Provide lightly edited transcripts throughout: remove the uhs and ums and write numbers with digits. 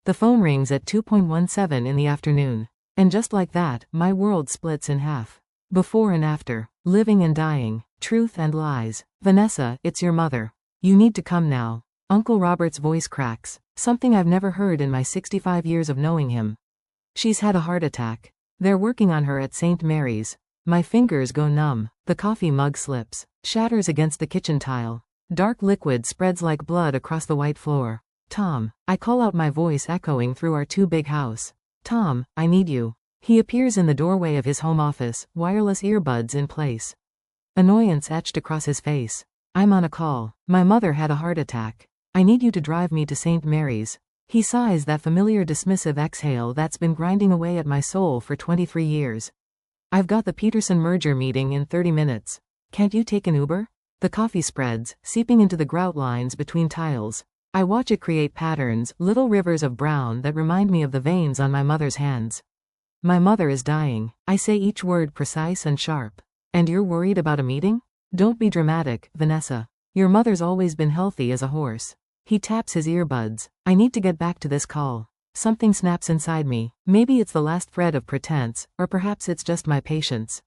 The phone rings at 2:17 in the afternoon. And just like that, my world splits in half. Before and after. Living and dying. Truth and lies. Vanessa, it's your mother. You need to come now. Uncle Robert's voice cracks. Something I've never heard in my 65 years of knowing him. She's had a heart attack. They're working on her at St. Mary's. My fingers go numb. The coffee mug slips. Shatters against the kitchen tile. Dark liquid spreads like blood across the white floor. Tom. I call out, my voice echoing through our too big house. Tom, I need you. He appears in the doorway of his home office, wireless earbuds in place. Annoyance etched across his face. I'm on a call. My mother had a heart attack. I need you to drive me to St. Mary's. He sighs, that familiar dismissive exhale that's been grinding away at my soul for 23 years. I've got the Peterson merger meeting in 30 minutes. Can't you take an Uber? The coffee spreads, seeping into the grout lines between tiles. I watch it create patterns, little rivers of brown that remind me of the veins on my mother's hands. My mother is dying. I say each word precise and sharp. And you're worried about a meeting? Don't be dramatic, Vanessa. Your mother's always been healthy as a horse. He taps his earbuds. I need to get back to this call. Something snaps inside me. Maybe it's the last thread of pretense, or perhaps it's just my patience.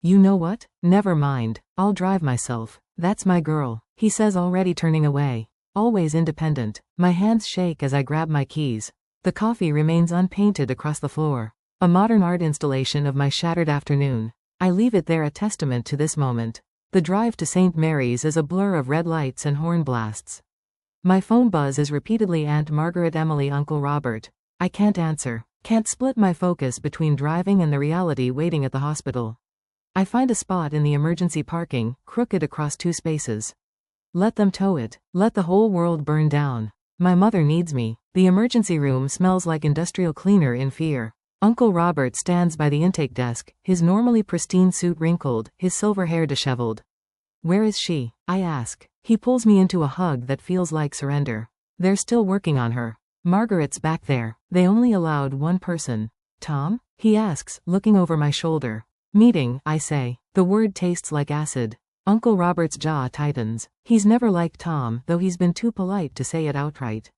You know what? Never mind. I'll drive myself. That's my girl, he says, already turning away. Always independent. My hands shake as I grab my keys. The coffee remains unpainted across the floor. A modern art installation of my shattered afternoon. I leave it there, a testament to this moment. The drive to St. Mary's is a blur of red lights and horn blasts. My phone buzzes repeatedly. Aunt Margaret, Emily, Uncle Robert. I can't answer. Can't split my focus between driving and the reality waiting at the hospital. I find a spot in the emergency parking, crooked across two spaces. Let them tow it. Let the whole world burn down. My mother needs me. The emergency room smells like industrial cleaner in fear. Uncle Robert stands by the intake desk, his normally pristine suit wrinkled, his silver hair disheveled. Where is she? I ask. He pulls me into a hug that feels like surrender. They're still working on her. Margaret's back there. They only allowed one person. Tom? He asks, looking over my shoulder. Meeting, I say. The word tastes like acid. Uncle Robert's jaw tightens. He's never liked Tom, though he's been too polite to say it outright.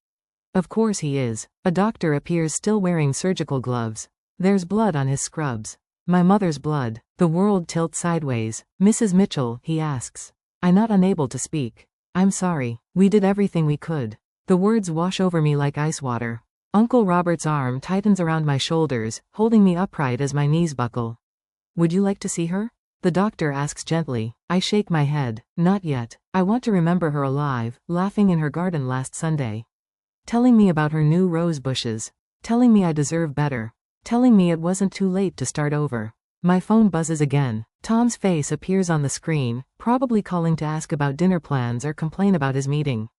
Of course he is. A doctor appears, still wearing surgical gloves. There's blood on his scrubs. My mother's blood. The world tilts sideways. Mrs. Mitchell, he asks. I'm not unable to speak. I'm sorry. We did everything we could. The words wash over me like ice water. Uncle Robert's arm tightens around my shoulders, holding me upright as my knees buckle. Would you like to see her? The doctor asks gently. I shake my head. Not yet. I want to remember her alive, laughing in her garden last Sunday. Telling me about her new rose bushes. Telling me I deserve better. Telling me it wasn't too late to start over. My phone buzzes again. Tom's face appears on the screen, probably calling to ask about dinner plans or complain about his meeting.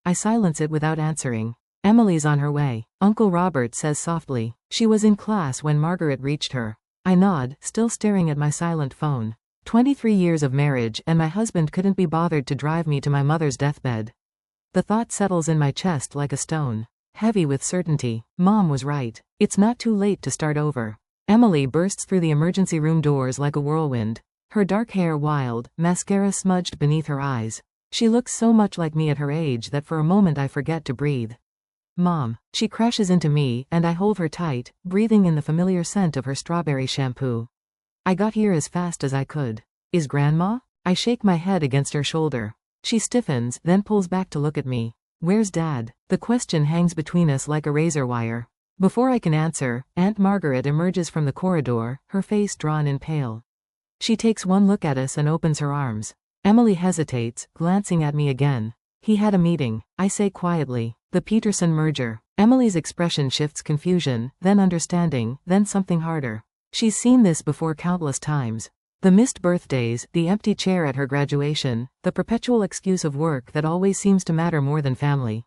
I silence it without answering. Emily's on her way, Uncle Robert says softly. She was in class when Margaret reached her. I nod, still staring at my silent phone. 23 years of marriage, and my husband couldn't be bothered to drive me to my mother's deathbed. The thought settles in my chest like a stone. Heavy with certainty. Mom was right. It's not too late to start over. Emily bursts through the emergency room doors like a whirlwind. Her dark hair wild, mascara smudged beneath her eyes. She looks so much like me at her age that for a moment I forget to breathe. Mom. She crashes into me, and I hold her tight, breathing in the familiar scent of her strawberry shampoo. I got here as fast as I could. Is Grandma? I shake my head against her shoulder. She stiffens, then pulls back to look at me. Where's Dad? The question hangs between us like a razor wire. Before I can answer, Aunt Margaret emerges from the corridor, her face drawn in pale. She takes one look at us and opens her arms. Emily hesitates, glancing at me again. He had a meeting, I say quietly. The Peterson merger. Emily's expression shifts: confusion, then understanding, then something harder. She's seen this before countless times. The missed birthdays, the empty chair at her graduation, the perpetual excuse of work that always seems to matter more than family.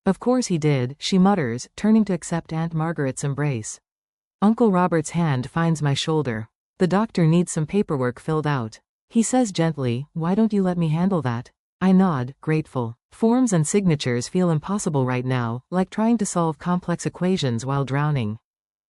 Of course he did, she mutters, turning to accept Aunt Margaret's embrace. Uncle Robert's hand finds my shoulder. The doctor needs some paperwork filled out. He says gently, why don't you let me handle that? I nod, grateful. Forms and signatures feel impossible right now, like trying to solve complex equations while drowning.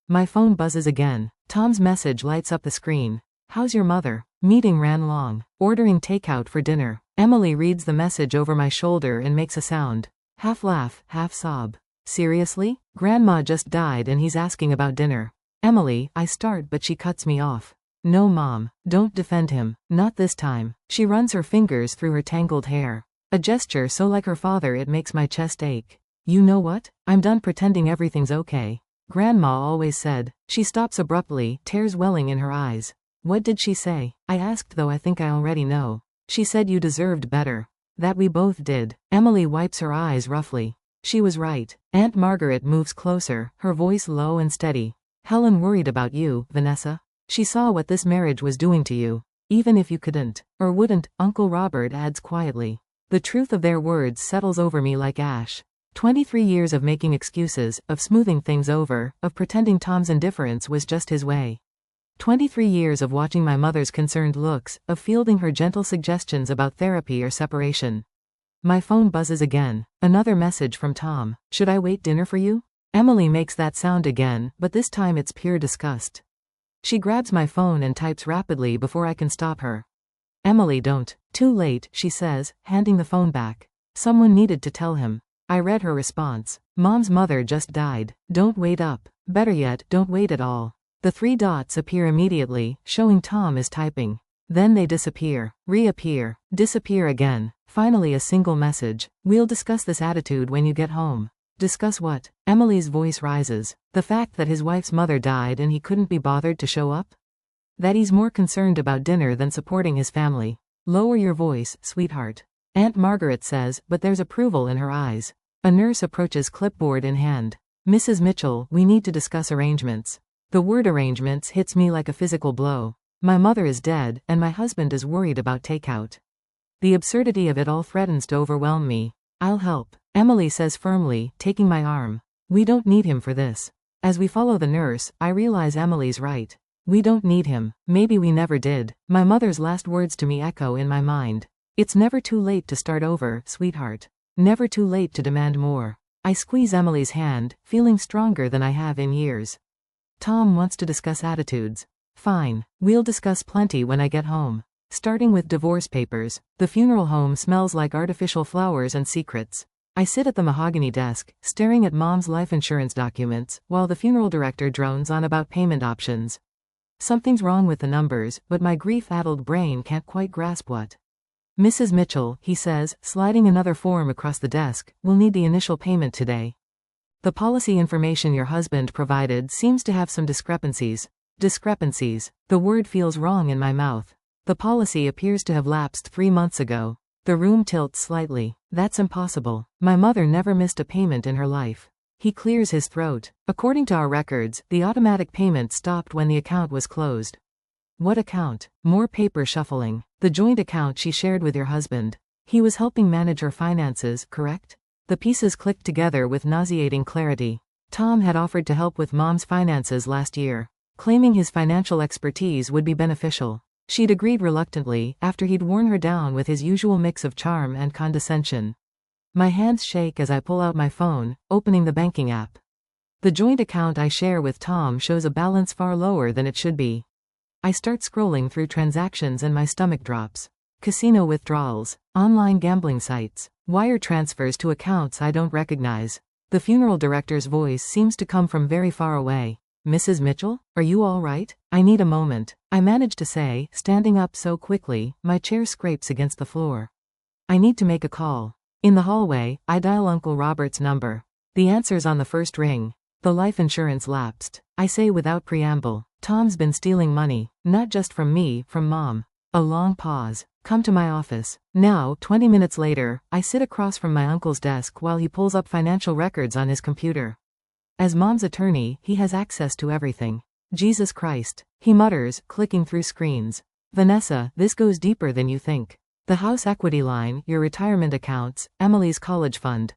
My phone buzzes again. Tom's message lights up the screen. How's your mother? Meeting ran long. Ordering takeout for dinner. Emily reads the message over my shoulder and makes a sound. Half laugh, half sob. Seriously? Grandma just died and he's asking about dinner. Emily, I start but she cuts me off. No mom, don't defend him, not this time. She runs her fingers through her tangled hair. A gesture so like her father it makes my chest ache. You know what? I'm done pretending everything's okay. Grandma always said. She stops abruptly, tears welling in her eyes. What did she say? I asked, though I think I already know. She said you deserved better. That we both did. Emily wipes her eyes roughly. She was right. Aunt Margaret moves closer, her voice low and steady. Helen worried about you, Vanessa. She saw what this marriage was doing to you. Even if you couldn't, or wouldn't, Uncle Robert adds quietly. The truth of their words settles over me like ash. 23 years of making excuses, of smoothing things over, of pretending Tom's indifference was just his way. 23 years of watching my mother's concerned looks, of fielding her gentle suggestions about therapy or separation. My phone buzzes again. Another message from Tom. Should I wait dinner for you? Emily makes that sound again, but this time it's pure disgust. She grabs my phone and types rapidly before I can stop her. Emily, don't. Too late, she says, handing the phone back. Someone needed to tell him. I read her response. Mom's mother just died. Don't wait up. Better yet, don't wait at all. The 3 dots appear immediately, showing Tom is typing. Then they disappear, reappear, disappear again. Finally a single message. We'll discuss this attitude when you get home. Discuss what? Emily's voice rises. The fact that his wife's mother died and he couldn't be bothered to show up? That he's more concerned about dinner than supporting his family. Lower your voice, sweetheart. Aunt Margaret says, but there's approval in her eyes. A nurse approaches, clipboard in hand. Mrs. Mitchell, we need to discuss arrangements. The word arrangements hits me like a physical blow. My mother is dead, and my husband is worried about takeout. The absurdity of it all threatens to overwhelm me. I'll help, Emily says firmly, taking my arm. We don't need him for this. As we follow the nurse, I realize Emily's right. We don't need him. Maybe we never did. My mother's last words to me echo in my mind. It's never too late to start over, sweetheart. Never too late to demand more. I squeeze Emily's hand, feeling stronger than I have in years. Tom wants to discuss attitudes. Fine. We'll discuss plenty when I get home. Starting with divorce papers. The funeral home smells like artificial flowers and secrets. I sit at the mahogany desk, staring at Mom's life insurance documents, while the funeral director drones on about payment options. Something's wrong with the numbers, but my grief-addled brain can't quite grasp what. Mrs. Mitchell, he says, sliding another form across the desk, will need the initial payment today. The policy information your husband provided seems to have some discrepancies. Discrepancies. The word feels wrong in my mouth. The policy appears to have lapsed 3 months ago. The room tilts slightly. That's impossible. My mother never missed a payment in her life. He clears his throat. According to our records, the automatic payment stopped when the account was closed. What account? More paper shuffling. The joint account she shared with your husband. He was helping manage her finances, correct? The pieces clicked together with nauseating clarity. Tom had offered to help with Mom's finances last year, claiming his financial expertise would be beneficial. She'd agreed reluctantly, after he'd worn her down with his usual mix of charm and condescension. My hands shake as I pull out my phone, opening the banking app. The joint account I share with Tom shows a balance far lower than it should be. I start scrolling through transactions and my stomach drops. Casino withdrawals, online gambling sites, wire transfers to accounts I don't recognize. The funeral director's voice seems to come from very far away. Mrs. Mitchell, are you all right? I need a moment, I manage to say, standing up so quickly, my chair scrapes against the floor. I need to make a call. In the hallway, I dial Uncle Robert's number. The answer's on the first ring. The life insurance lapsed. I say without preamble. Tom's been stealing money, not just from me, from Mom. A long pause. Come to my office. Now, 20 minutes later, I sit across from my uncle's desk while he pulls up financial records on his computer. As Mom's attorney, he has access to everything. Jesus Christ, he mutters, clicking through screens. Vanessa, this goes deeper than you think. The house equity line, your retirement accounts, Emily's college fund.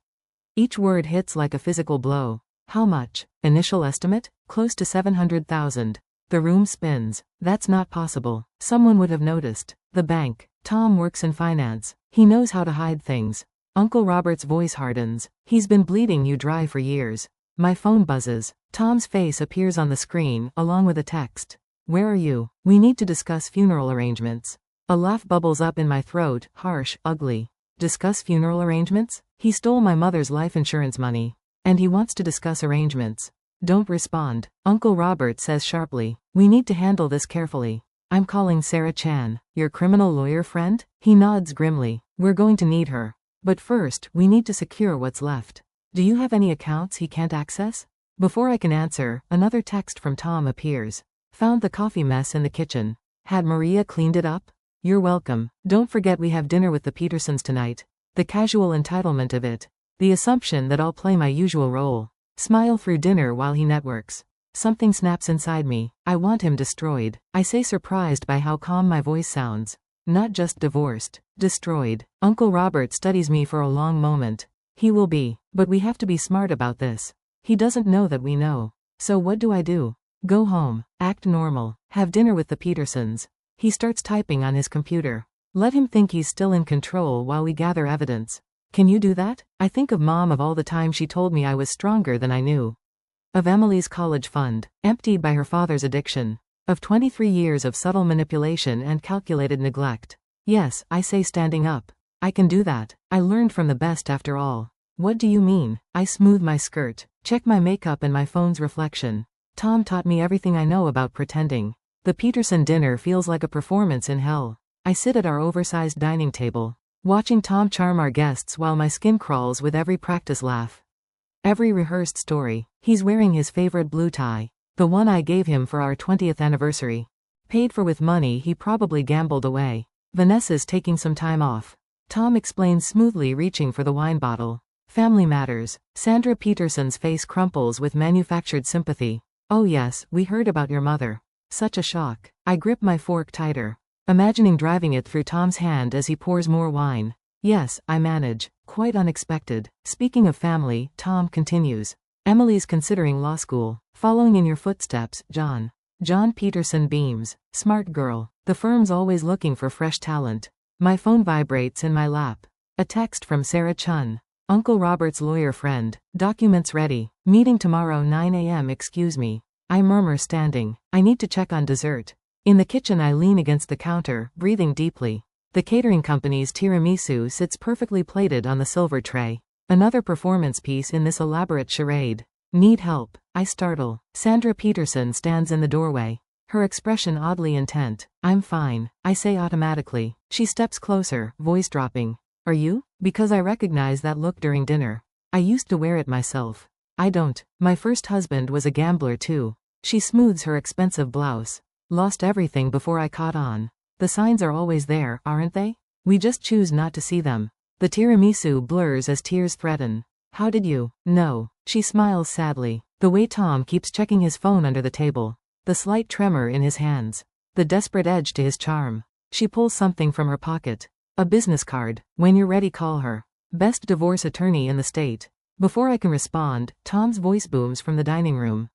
Each word hits like a physical blow. How much? Initial estimate? Close to 700,000. The room spins. That's not possible. Someone would have noticed. The bank. Tom works in finance. He knows how to hide things. Uncle Robert's voice hardens. He's been bleeding you dry for years. My phone buzzes. Tom's face appears on the screen, along with a text. Where are you? We need to discuss funeral arrangements. A laugh bubbles up in my throat, harsh, ugly. Discuss funeral arrangements? He stole my mother's life insurance money. And he wants to discuss arrangements. Don't respond. Uncle Robert says sharply. We need to handle this carefully. I'm calling Sarah Chan, your criminal lawyer friend? He nods grimly. We're going to need her. But first, we need to secure what's left. Do you have any accounts he can't access? Before I can answer, another text from Tom appears. Found the coffee mess in the kitchen. Had Maria cleaned it up? You're welcome. Don't forget we have dinner with the Petersons tonight. The casual entitlement of it. The assumption that I'll play my usual role. Smile through dinner while he networks. Something snaps inside me. I want him destroyed. I say, surprised by how calm my voice sounds. Not just divorced. Destroyed. Uncle Robert studies me for a long moment. He will be. But we have to be smart about this. He doesn't know that we know. So what do I do? Go home. Act normal. Have dinner with the Petersons. He starts typing on his computer. Let him think he's still in control while we gather evidence. Can you do that? I think of Mom, of all the time she told me I was stronger than I knew. Of Emily's college fund, emptied by her father's addiction. Of 23 years of subtle manipulation and calculated neglect. Yes, I say, standing up. I can do that. I learned from the best after all. What do you mean? I smooth my skirt, check my makeup and my phone's reflection. Tom taught me everything I know about pretending. The Peterson dinner feels like a performance in hell. I sit at our oversized dining table, watching Tom charm our guests while my skin crawls with every practice laugh. Every rehearsed story. He's wearing his favorite blue tie, the one I gave him for our 20th anniversary. Paid for with money he probably gambled away. Vanessa's taking some time off. Tom explains smoothly, reaching for the wine bottle. Family matters. Sandra Peterson's face crumples with manufactured sympathy. Oh yes, we heard about your mother. Such a shock. I grip my fork tighter, imagining driving it through Tom's hand as he pours more wine. Yes, I manage. Quite unexpected. Speaking of family, Tom continues. Emily's considering law school. Following in your footsteps, John. John Peterson beams. Smart girl. The firm's always looking for fresh talent. My phone vibrates in my lap. A text from Sarah Chun. Uncle Robert's lawyer friend. Documents ready. Meeting tomorrow 9 a.m. Excuse me. I murmur, standing. I need to check on dessert. In the kitchen I lean against the counter, breathing deeply. The catering company's tiramisu sits perfectly plated on the silver tray. Another performance piece in this elaborate charade. Need help? I startle. Sandra Peterson stands in the doorway. Her expression oddly intent. I'm fine, I say automatically. She steps closer, voice dropping. Are you? Because I recognize that look during dinner. I used to wear it myself. I don't. My first husband was a gambler too. She smooths her expensive blouse. Lost everything before I caught on. The signs are always there, aren't they? We just choose not to see them. The tiramisu blurs as tears threaten. How did you know? She smiles sadly. The way Tom keeps checking his phone under the table. The slight tremor in his hands. The desperate edge to his charm. She pulls something from her pocket. A business card. When you're ready, call her. Best divorce attorney in the state. Before I can respond, Tom's voice booms from the dining room.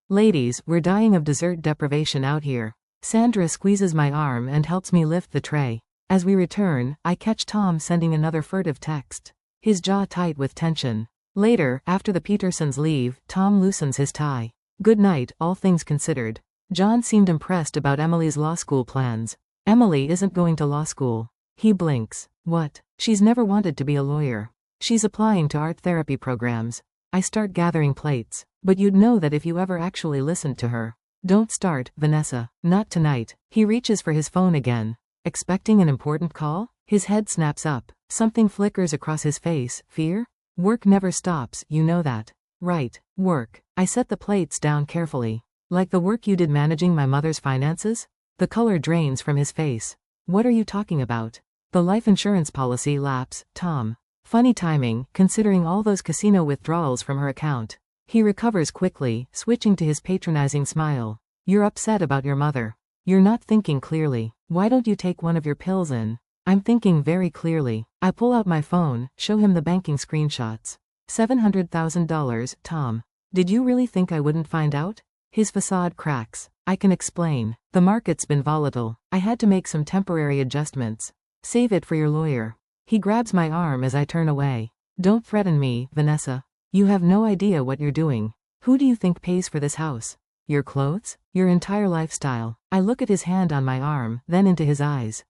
Ladies, we're dying of dessert deprivation out here. Sandra squeezes my arm and helps me lift the tray. As we return, I catch Tom sending another furtive text. His jaw tight with tension. Later, after the Petersons leave, Tom loosens his tie. Good night, all things considered. John seemed impressed about Emily's law school plans. Emily isn't going to law school. He blinks. What? She's never wanted to be a lawyer. She's applying to art therapy programs. I start gathering plates. But you'd know that if you ever actually listened to her. Don't start, Vanessa. Not tonight. He reaches for his phone again. Expecting an important call? His head snaps up. Something flickers across his face. Fear? Work never stops, you know that. Right. Work. I set the plates down carefully. Like the work you did managing my mother's finances? The color drains from his face. What are you talking about? The life insurance policy lapse, Tom. Funny timing, considering all those casino withdrawals from her account. He recovers quickly, switching to his patronizing smile. You're upset about your mother. You're not thinking clearly. Why don't you take one of your pills in? I'm thinking very clearly. I pull out my phone, show him the banking screenshots. $700,000, Tom. Did you really think I wouldn't find out? His facade cracks. I can explain. The market's been volatile. I had to make some temporary adjustments. Save it for your lawyer. He grabs my arm as I turn away. Don't threaten me, Vanessa. You have no idea what you're doing. Who do you think pays for this house? Your clothes? Your entire lifestyle. I look at his hand on my arm, then into his eyes.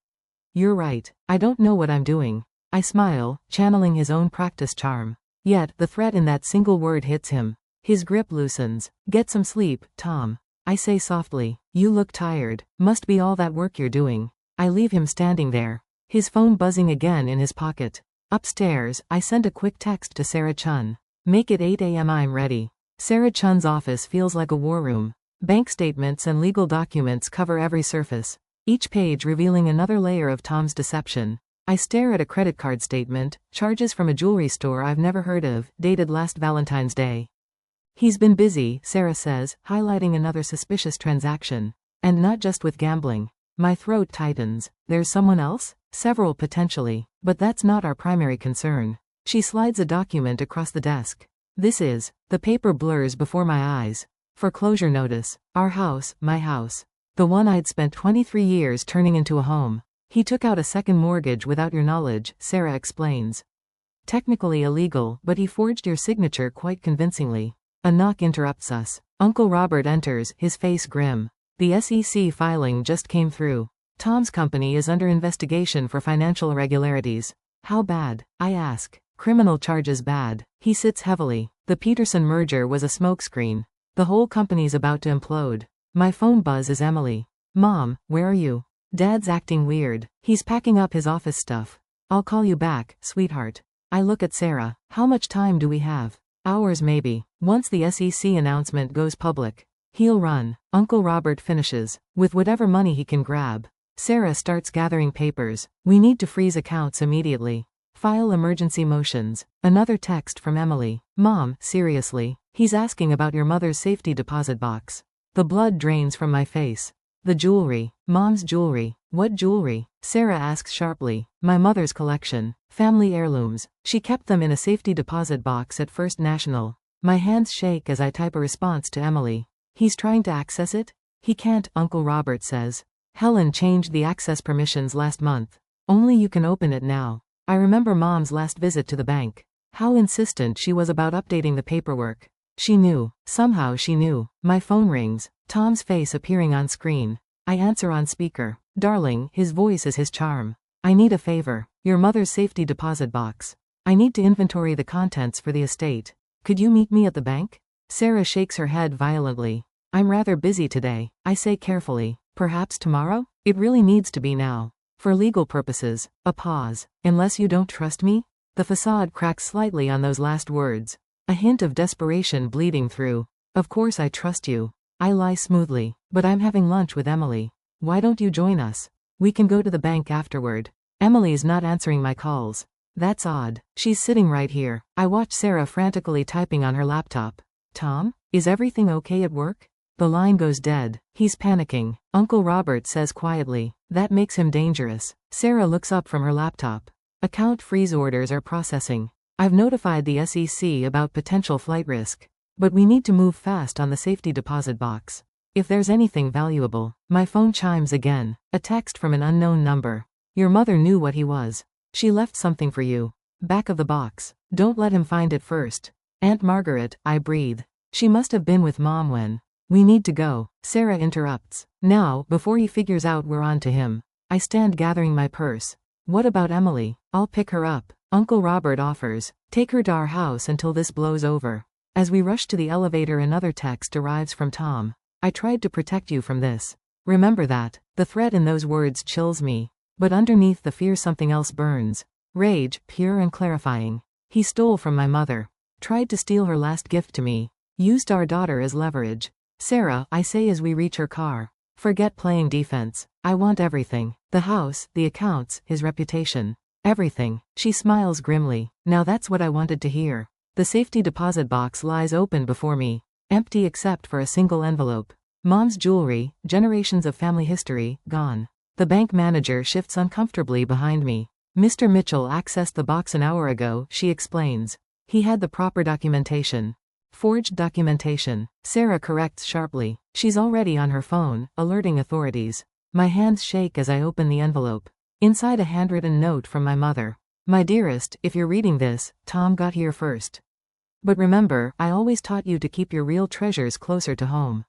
You're right. I don't know what I'm doing. I smile, channeling his own practice charm. Yet, the threat in that single word hits him. His grip loosens. Get some sleep, Tom. I say softly. You look tired. Must be all that work you're doing. I leave him standing there. His phone buzzing again in his pocket. Upstairs, I send a quick text to Sarah Chun. Make it 8 a.m. I'm ready. Sarah Chun's office feels like a war room. Bank statements and legal documents cover every surface, each page revealing another layer of Tom's deception. I stare at a credit card statement, charges from a jewelry store I've never heard of, dated last Valentine's Day. He's been busy, Sarah says, highlighting another suspicious transaction. And not just with gambling. My throat tightens. There's someone else? Several potentially, but that's not our primary concern. She slides a document across the desk. The paper blurs before my eyes. Foreclosure notice. Our house, my house. The one I'd spent 23 years turning into a home. He took out a second mortgage without your knowledge, Sarah explains. Technically illegal, but he forged your signature quite convincingly. A knock interrupts us. Uncle Robert enters, his face grim. The SEC filing just came through. Tom's company is under investigation for financial irregularities. How bad? I ask. Criminal charges bad. He sits heavily. The Peterson merger was a smokescreen. The whole company's about to implode. My phone buzz is Emily. Mom, where are you? Dad's acting weird. He's packing up his office stuff. I'll call you back, sweetheart. I look at Sarah. How much time do we have? Hours maybe. Once the SEC announcement goes public, he'll run. Uncle Robert finishes, with whatever money he can grab. Sarah starts gathering papers. We need to freeze accounts immediately. File emergency motions. Another text from Emily. Mom, seriously. He's asking about your mother's safety deposit box. The blood drains from my face. The jewelry. Mom's jewelry. What jewelry? Sarah asks sharply. My mother's collection. Family heirlooms. She kept them in a safety deposit box at First National. My hands shake as I type a response to Emily. He's trying to access it? He can't, Uncle Robert says. Helen changed the access permissions last month. Only you can open it now. I remember Mom's last visit to the bank. How insistent she was about updating the paperwork. She knew. Somehow she knew. My phone rings. Tom's face appearing on screen. I answer on speaker. Darling, his voice is his charm. I need a favor. Your mother's safety deposit box. I need to inventory the contents for the estate. Could you meet me at the bank? Sarah shakes her head violently. I'm rather busy today, I say carefully. Perhaps tomorrow? It really needs to be now. For legal purposes. A pause. Unless you don't trust me? The facade cracks slightly on those last words. A hint of desperation bleeding through. Of course I trust you. I lie smoothly. But I'm having lunch with Emily. Why don't you join us? We can go to the bank afterward. Emily's not answering my calls. That's odd. She's sitting right here. I watch Sarah frantically typing on her laptop. Tom? Is everything okay at work? The line goes dead. He's panicking. Uncle Robert says quietly. That makes him dangerous. Sarah looks up from her laptop. Account freeze orders are processing. I've notified the SEC about potential flight risk. But we need to move fast on the safety deposit box. If there's anything valuable. My phone chimes again. A text from an unknown number. Your mother knew what he was. She left something for you. Back of the box. Don't let him find it first. Aunt Margaret, I breathe. She must have been with Mom when. We need to go. Sarah interrupts. Now, before he figures out we're on to him. I stand gathering my purse. What about Emily? I'll pick her up. Uncle Robert offers. Take her to our house until this blows over. As we rush to the elevator, another text arrives from Tom. I tried to protect you from this. Remember that. The threat in those words chills me. But underneath the fear something else burns. Rage, pure and clarifying. He stole from my mother. Tried to steal her last gift to me. Used our daughter as leverage. Sarah, I say as we reach her car. Forget playing defense. I want everything. The house, the accounts, his reputation. Everything. She smiles grimly. Now that's what I wanted to hear. The safety deposit box lies open before me. Empty except for a single envelope. Mom's jewelry, generations of family history, gone. The bank manager shifts uncomfortably behind me. Mr. Mitchell accessed the box an hour ago, she explains. He had the proper documentation. Forged documentation. Sarah corrects sharply. She's already on her phone, alerting authorities. My hands shake as I open the envelope. Inside a handwritten note from my mother. My dearest, if you're reading this, Tom got here first. But remember, I always taught you to keep your real treasures closer to home.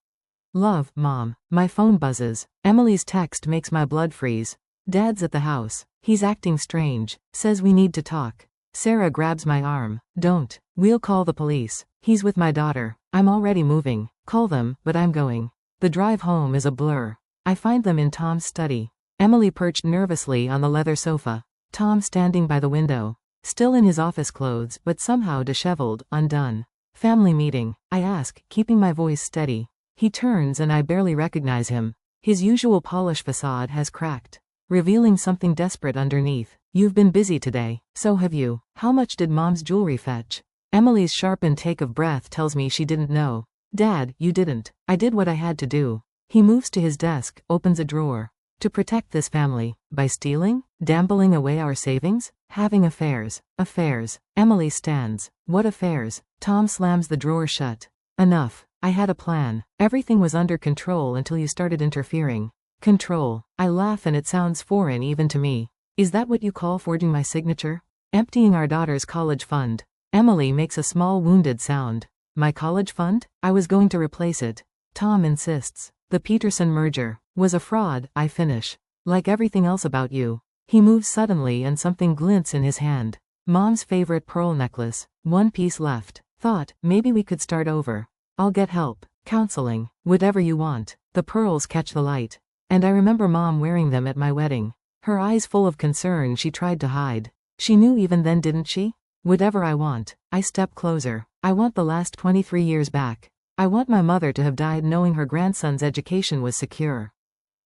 Love, Mom. My phone buzzes. Emily's text makes my blood freeze. Dad's at the house. He's acting strange. Says we need to talk. Sarah grabs my arm. Don't. We'll call the police. He's with my daughter. I'm already moving. Call them, but I'm going. The drive home is a blur. I find them in Tom's study. Emily perched nervously on the leather sofa. Tom standing by the window. Still in his office clothes, but somehow disheveled, undone. Family meeting, I ask, keeping my voice steady. He turns and I barely recognize him. His usual polished facade has cracked, revealing something desperate underneath. You've been busy today. So have you. How much did Mom's jewelry fetch? Emily's sharp intake of breath tells me she didn't know. Dad, you didn't. I did what I had to do. He moves to his desk, opens a drawer. To protect this family. By stealing? Gambling away our savings? Having affairs. Affairs. Emily stands. What affairs? Tom slams the drawer shut. Enough. I had a plan. Everything was under control until you started interfering. Control. I laugh and it sounds foreign even to me. Is that what you call forging my signature? Emptying our daughter's college fund. Emily makes a small wounded sound. My college fund? I was going to replace it. Tom insists. The Peterson merger was a fraud, I finish. Like everything else about you. He moves suddenly and something glints in his hand. Mom's favorite pearl necklace. One piece left. Thought, maybe we could start over. I'll get help. Counseling. Whatever you want. The pearls catch the light. And I remember Mom wearing them at my wedding. Her eyes full of concern she tried to hide. She knew even then, didn't she? Whatever I want. I step closer. I want the last 23 years back. I want my mother to have died knowing her grandson's education was secure.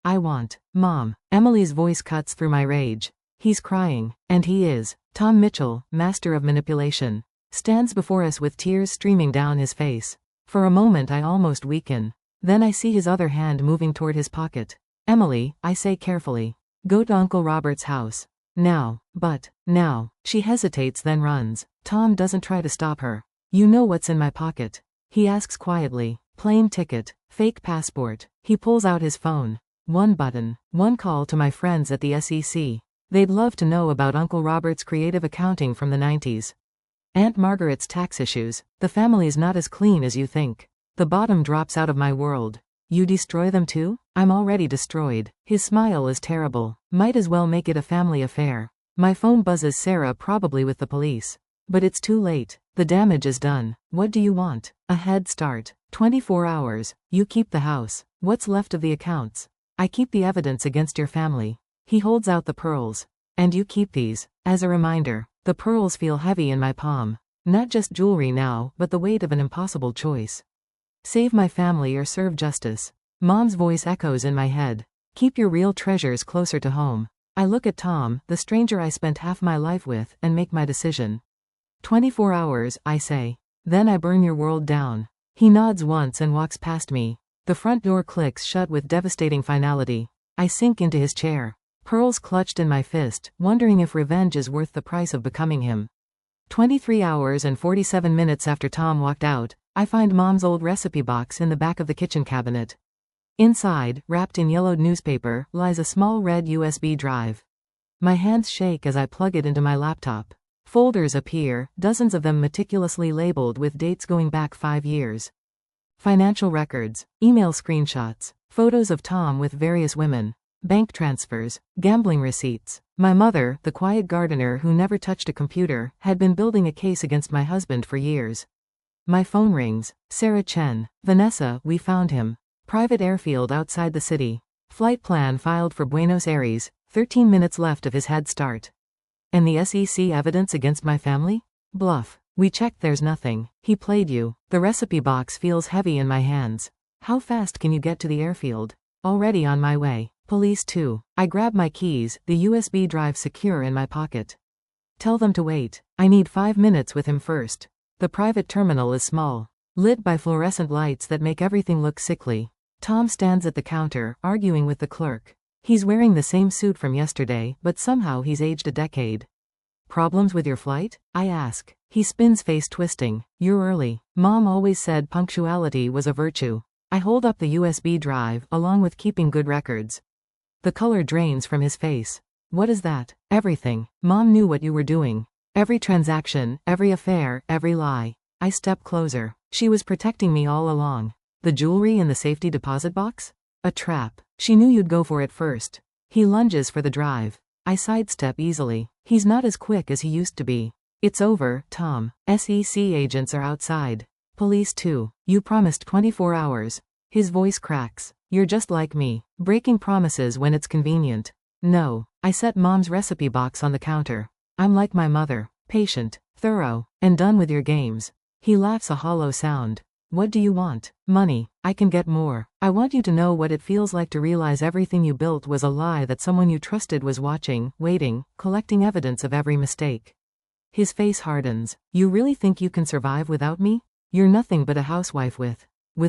I want. Mom. Emily's voice cuts through my rage. He's crying. And he is. Tom Mitchell, master of manipulation, stands before us with tears streaming down his face. For a moment I almost weaken. Then I see his other hand moving toward his pocket. Emily, I say carefully. Go to Uncle Robert's house. Now. But. Now. She hesitates then runs. Tom doesn't try to stop her. You know what's in my pocket? He asks quietly. Plane ticket. Fake passport. He pulls out his phone. One button. One call to my friends at the SEC. They'd love to know about Uncle Robert's creative accounting from the 90s. Aunt Margaret's tax issues. The family's not as clean as you think. The bottom drops out of my world. You destroy them too? I'm already destroyed. His smile is terrible. Might as well make it a family affair. My phone buzzes Sarah, probably with the police. But it's too late. The damage is done. What do you want? A head start. 24 hours. You keep the house. What's left of the accounts? I keep the evidence against your family. He holds out the pearls. And you keep these. As a reminder. The pearls feel heavy in my palm. Not just jewelry now, but the weight of an impossible choice. Save my family or serve justice. Mom's voice echoes in my head. Keep your real treasures closer to home. I look at Tom, the stranger I spent half my life with, and make my decision. 24 hours, I say. Then I burn your world down. He nods once and walks past me. The front door clicks shut with devastating finality. I sink into his chair. Pearls clutched in my fist, wondering if revenge is worth the price of becoming him. 23 hours and 47 minutes after Tom walked out, I find Mom's old recipe box in the back of the kitchen cabinet. Inside, wrapped in yellowed newspaper, lies a small red USB drive. My hands shake as I plug it into my laptop. Folders appear, dozens of them meticulously labeled with dates going back 5 years. Financial records, email screenshots, photos of Tom with various women, bank transfers, gambling receipts. My mother, the quiet gardener who never touched a computer, had been building a case against my husband for years. My phone rings. Sarah Chen. Vanessa, we found him. Private airfield outside the city. Flight plan filed for Buenos Aires, 13 minutes left of his head start. And the SEC evidence against my family? Bluff. We checked, there's nothing. He played you. The recipe box feels heavy in my hands. How fast can you get to the airfield? Already on my way. Police too. I grab my keys, the USB drive secure in my pocket. Tell them to wait. I need 5 minutes with him first. The private terminal is small, lit by fluorescent lights that make everything look sickly. Tom stands at the counter, arguing with the clerk. He's wearing the same suit from yesterday, but somehow he's aged a decade. Problems with your flight? I ask. He spins, face twisting. You're early. Mom always said punctuality was a virtue. I hold up the USB drive, along with keeping good records. The color drains from his face. What is that? Everything. Mom knew what you were doing. Every transaction, every affair, every lie. I step closer. She was protecting me all along. The jewelry in the safety deposit box? A trap. She knew you'd go for it first. He lunges for the drive. I sidestep easily. He's not as quick as he used to be. It's over, Tom. SEC agents are outside. Police too. You promised 24 hours. His voice cracks. You're just like me, breaking promises when it's convenient. No. I set Mom's recipe box on the counter. I'm like my mother, patient, thorough, and done with your games. He laughs a hollow sound. What do you want? Money. I can get more. I want you to know what it feels like to realize everything you built was a lie, that someone you trusted was watching, waiting, collecting evidence of every mistake. His face hardens. You really think you can survive without me? You're nothing but a housewife with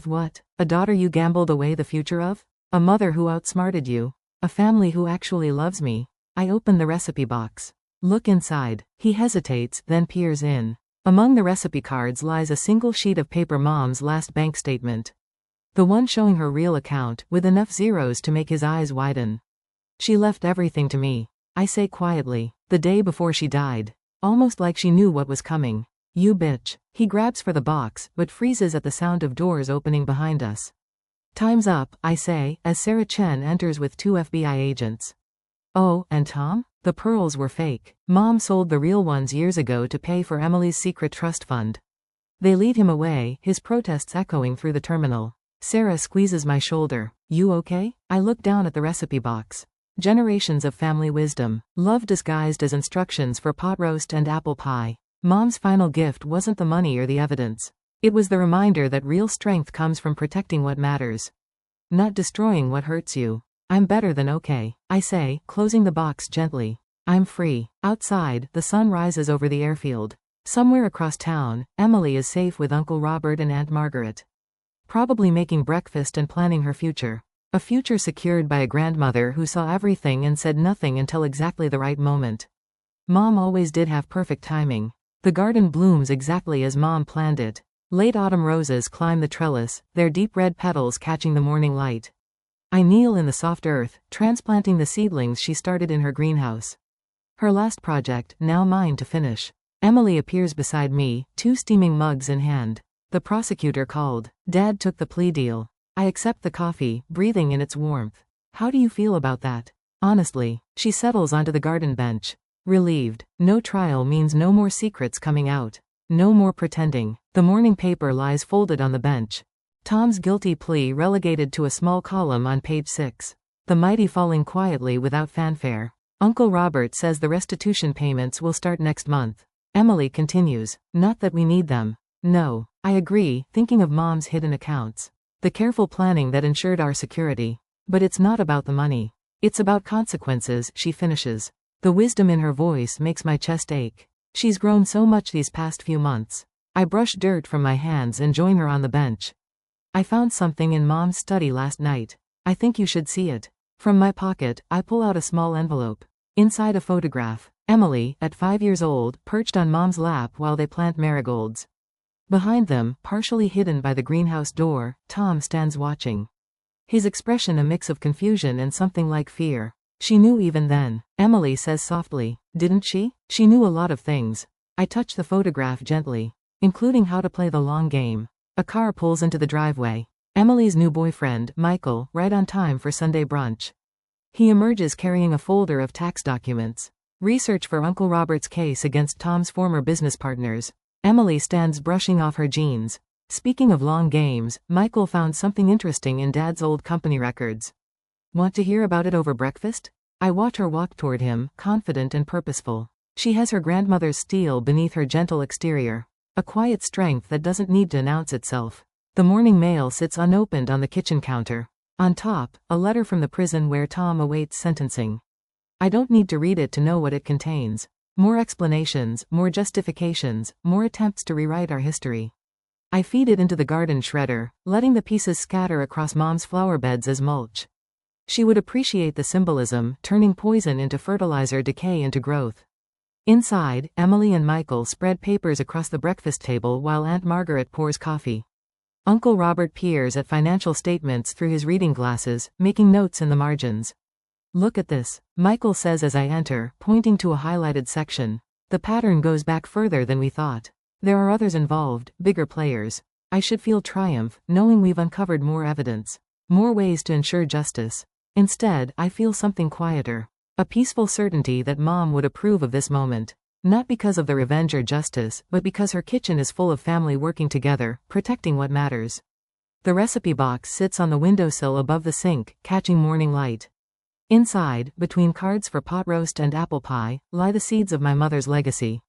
what? A daughter you gambled away the future of? A mother who outsmarted you? A family who actually loves me? I open the recipe box. Look inside. He hesitates, then peers in. Among the recipe cards lies a single sheet of paper, Mom's last bank statement. The one showing her real account, with enough zeros to make his eyes widen. She left everything to me, I say quietly, the day before she died. Almost like she knew what was coming. You bitch. He grabs for the box, but freezes at the sound of doors opening behind us. Time's up, I say, as Sarah Chen enters with 2 FBI agents. Oh, and Tom? The pearls were fake. Mom sold the real ones years ago to pay for Emily's secret trust fund. They lead him away, his protests echoing through the terminal. Sarah squeezes my shoulder. You okay? I look down at the recipe box. Generations of family wisdom. Love disguised as instructions for pot roast and apple pie. Mom's final gift wasn't the money or the evidence. It was the reminder that real strength comes from protecting what matters, not destroying what hurts you. I'm better than okay, I say, closing the box gently. I'm free. Outside, the sun rises over the airfield. Somewhere across town, Emily is safe with Uncle Robert and Aunt Margaret. Probably making breakfast and planning her future. A future secured by a grandmother who saw everything and said nothing until exactly the right moment. Mom always did have perfect timing. The garden blooms exactly as Mom planned it. Late autumn roses climb the trellis, their deep red petals catching the morning light. I kneel in the soft earth, transplanting the seedlings she started in her greenhouse. Her last project, now mine to finish. Emily appears beside me, 2 steaming mugs in hand. The prosecutor called. Dad took the plea deal. I accept the coffee, breathing in its warmth. How do you feel about that? Honestly. She settles onto the garden bench. Relieved. No trial means no more secrets coming out. No more pretending. The morning paper lies folded on the bench. Tom's guilty plea relegated to a small column on page 6. The mighty falling quietly without fanfare. Uncle Robert says the restitution payments will start next month. Emily continues. Not that we need them. No. I agree, thinking of Mom's hidden accounts. The careful planning that ensured our security. But it's not about the money. It's about consequences, she finishes. The wisdom in her voice makes my chest ache. She's grown so much these past few months. I brush dirt from my hands and join her on the bench. I found something in Mom's study last night. I think you should see it. From my pocket, I pull out a small envelope. Inside a photograph. Emily, at 5 years old, perched on Mom's lap while they plant marigolds. Behind them, partially hidden by the greenhouse door, Tom stands watching. His expression a mix of confusion and something like fear. She knew even then, Emily says softly. Didn't she? She knew a lot of things. I touch the photograph gently, including how to play the long game. A car pulls into the driveway. Emily's new boyfriend, Michael, right on time for Sunday brunch. He emerges carrying a folder of tax documents. Research for Uncle Robert's case against Tom's former business partners. Emily stands brushing off her jeans. Speaking of long games, Michael found something interesting in Dad's old company records. Want to hear about it over breakfast? I watch her walk toward him, confident and purposeful. She has her grandmother's steel beneath her gentle exterior. A quiet strength that doesn't need to announce itself. The morning mail sits unopened on the kitchen counter. On top, a letter from the prison where Tom awaits sentencing. I don't need to read it to know what it contains. More explanations, more justifications, more attempts to rewrite our history. I feed it into the garden shredder, letting the pieces scatter across Mom's flower beds as mulch. She would appreciate the symbolism, turning poison into fertilizer, decay into growth. Inside, Emily and Michael spread papers across the breakfast table while Aunt Margaret pours coffee. Uncle Robert peers at financial statements through his reading glasses, making notes in the margins. Look at this, Michael says as I enter, pointing to a highlighted section. The pattern goes back further than we thought. There are others involved, bigger players. I should feel triumph, knowing we've uncovered more evidence. More ways to ensure justice. Instead, I feel something quieter. A peaceful certainty that Mom would approve of this moment. Not because of the revenge or justice, but because her kitchen is full of family working together, protecting what matters. The recipe box sits on the windowsill above the sink, catching morning light. Inside, between cards for pot roast and apple pie, lie the seeds of my mother's legacy.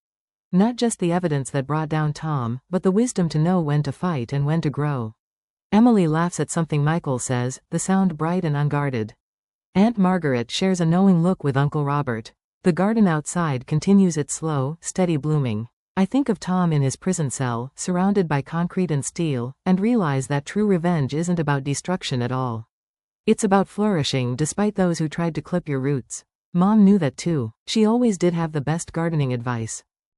Not just the evidence that brought down Tom, but the wisdom to know when to fight and when to grow. Emily laughs at something Michael says, the sound bright and unguarded. Aunt Margaret shares a knowing look with Uncle Robert. The garden outside continues its slow, steady blooming. I think of Tom in his prison cell, surrounded by concrete and steel, and realize that true revenge isn't about destruction at all. It's about flourishing despite those who tried to clip your roots. Mom knew that too. She always did have the best gardening advice.